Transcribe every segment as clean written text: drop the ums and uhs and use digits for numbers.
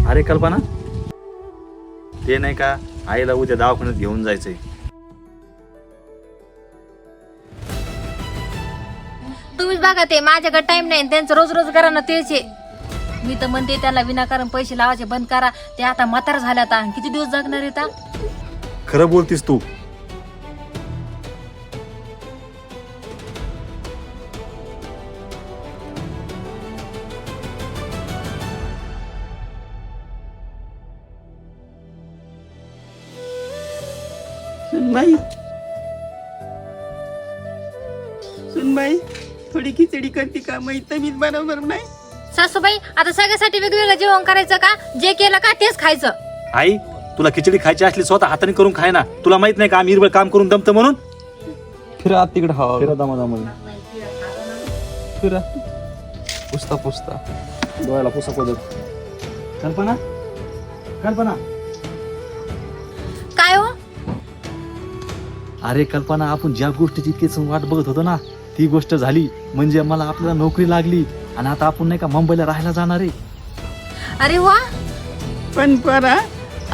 अरे कल्पना, ते नाही का आईला उद्या दवाखान्यात घेऊन जायचंय. तुम्हीच बघा, ते माझ्याकडे टाइम नाही, त्यांचं रोज रोज करा ना तेच आहे. मी तर म्हणते त्यांना विनाकारण पैसे लावायचे बंद करा. ते आता म्हातार झाल्या, आता किती दिवस जगणार आहेत. खरं बोलतीस तू. सुनबाई, सुनबाई, थोडी खिचडी करते का? मग तब्येत बरोबर नाही. सासूबाई, आता सगळ्यासाठी वेगवेगळं जेवण करायचं का? जे केलं का तेच खायचं. आई, तुला खिचडी खायची असली स्वतः हाताने करून खाय ना. तुला माहित नाही का आम्ही हिरबळ काम करून दमतो म्हणून. फिरा तिकडे हवा फिरा दमा फिरा पुसता पुसता डोळ्याला पुसा पडत. कल्पना, कल्पना. काय हो? अरे कल्पना, आपण ज्या गोष्टीची इतकीच वाट बघत होतो ना, ती गोष्ट झाली. म्हणजे मला आपल्याला नोकरी लागली आणि आता आपण नाही का मुंबईला राहायला जाणार आहे. अरे वा. पण परा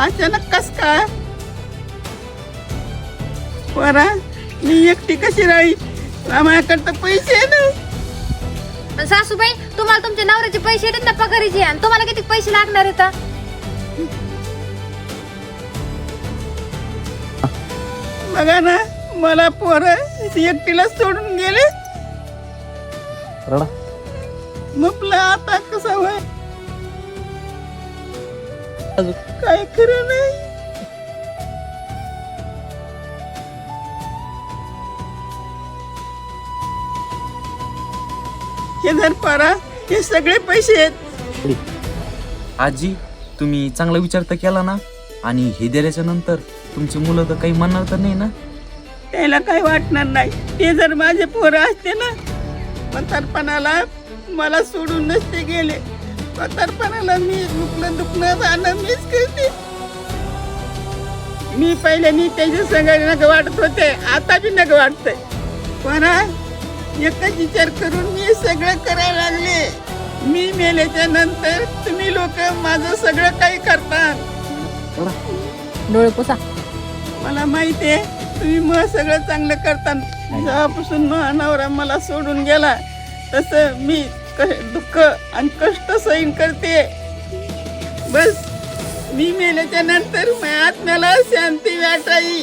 अचानक कस काय? परा मी एकटी कशी राहील? माझ्याकडे तर पैसे नाही. पण सासूबाई, तुम्हाला तुमच्या नवऱ्याचे पैसे येतात ना पगारीचे, आणि तुम्हाला किती पैसे लागणार आहेत? बघा ना, मला पोरं एकटीला सोडून गेले. रडा. म्हटलं आता कसं होय? काय खरं नाही. हे जर परा, हे सगळे पैसे आहेत. आजी, तुम्ही चांगला विचार तर केला ना. आणि हे दिल्याच्या नंतर तुमची मुलं तर काही म्हणणार तर नाही ना? त्याला काही वाटणार नाही. ते जर माझे पोरं असते ना, म्हातारपणाला मला सोडून नसते गेले. म्हातारपणाला मी दुखणं जाणं मीच करते. मी पहिल्यानी त्याच्या संघाने नग वाटत होते, आता बी नग वाटतंय. पण एकच विचार करून मी सगळं करायला लागले. मी मेल्याच्या नंतर तुम्ही लोक माझं सगळं काही करतात. डोळे पुसा. मला माहिती आहे तुम्ही मग सगळं चांगलं करता. जेव्हापासून नवरा मला सोडून गेला, तसं मी दुःख आणि कष्ट सहन करते. बस मी मेल्याच्या नंतर माझ्या आत्म्याला शांती वाटावी.